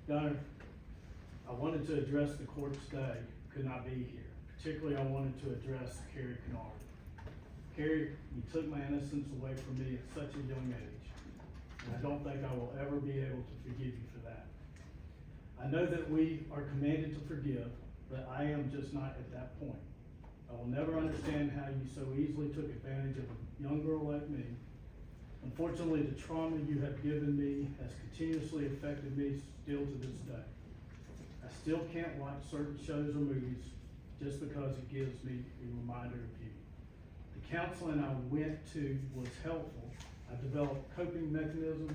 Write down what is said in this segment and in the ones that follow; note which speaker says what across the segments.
Speaker 1: Your Honor, I wanted to address the court today, could not be here. Particularly, I wanted to address Kerry Trent. Kerry, you took my innocence away from me at such a young age, and I don't think I will ever be able to forgive you for that. I know that we are commanded to forgive, but I am just not at that point. I will never understand how you so easily took advantage of a young girl like me. Unfortunately, the trauma you have given me has continuously affected me still to this day. I still can't watch certain shows or movies just because it gives me a reminder of you. The counseling I went to was helpful. I developed coping mechanisms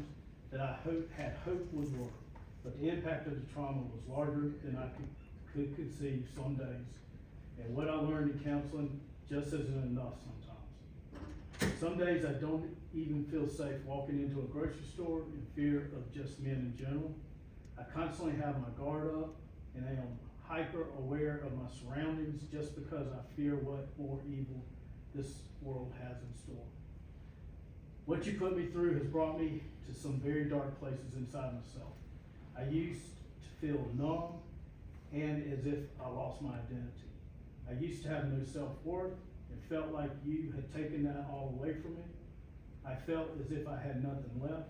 Speaker 1: that I had hoped would work, but the impact of the trauma was larger than I could conceive some days. And what I learned in counseling just isn't enough sometimes. Some days I don't even feel safe walking into a grocery store in fear of just men in general. I constantly have my guard up and I am hyper aware of my surroundings just because I fear what more evil this world has in store. What you put me through has brought me to some very dark places inside myself. I used to feel numb and as if I lost my identity. I used to have no self-worth and felt like you had taken that all away from me. I felt as if I had nothing left.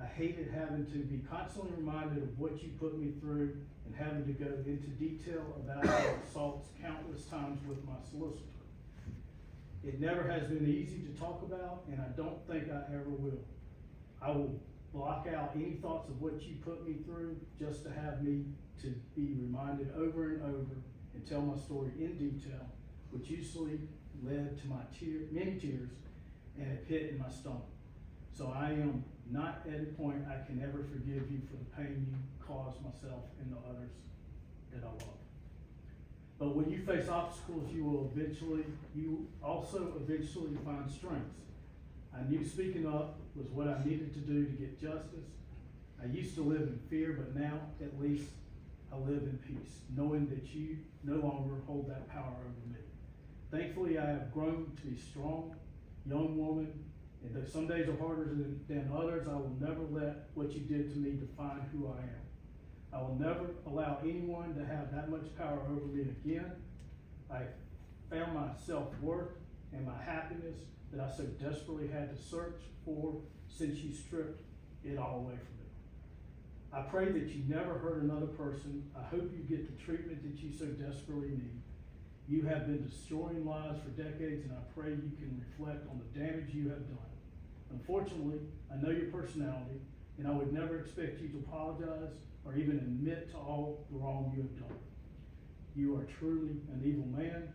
Speaker 1: I hated having to be constantly reminded of what you put me through and having to go into detail about your assaults countless times with my solicitor. It never has been easy to talk about, and I don't think I ever will. I will block out any thoughts of what you put me through just to have me to be reminded over and over and tell my story in detail, which usually led to many tears and a pit in my stomach. So I am not at a point I can ever forgive you for the pain you caused myself and the others that I love. But when you face obstacles, you also eventually find strengths. I knew speaking up was what I needed to do to get justice. I used to live in fear, but now at least I live in peace, knowing that you no longer hold that power over me. Thankfully, I have grown to be a strong, young woman, and though some days are harder than others, I will never let what you did to me define who I am. I will never allow anyone to have that much power over me again. I found my self-worth and my happiness that I so desperately had to search for since you stripped it all away from me. I pray that you never hurt another person. I hope you get the treatment that you so desperately need. You have been destroying lives for decades, and I pray you can reflect on the damage you have done. Unfortunately, I know your personality, and I would never expect you to apologize or even admit to all the wrong you have done. You are truly an evil man.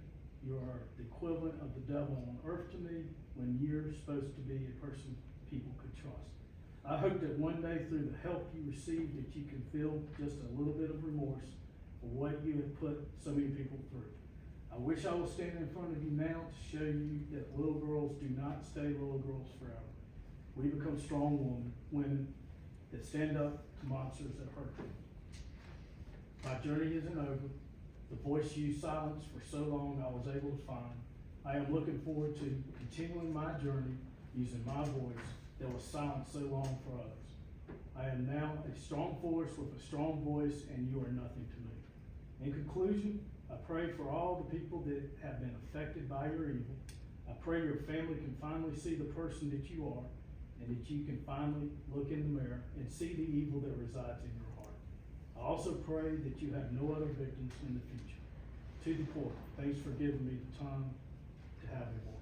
Speaker 1: You are the equivalent of the devil on earth to me when you're supposed to be a person people could trust. I hope that one day through the help you receive that you can feel just a little bit of remorse for what you have put so many people through. I wish I was standing in front of you now to show you that little girls do not stay little girls forever. We become strong women that stand up to monsters that hurt them. My journey isn't over. The voice you silenced for so long I was able to find. I am looking forward to continuing my journey using my voice that was silenced so long for others. I am now a strong force with a strong voice, and you are nothing to me. In conclusion, I pray for all the people that have been affected by your evil. I pray your family can finally see the person that you are, and that you can finally look in the mirror and see the evil that resides in your heart. I also pray that you have no other victims in the future. To the court, thanks for giving me the time to have a voice.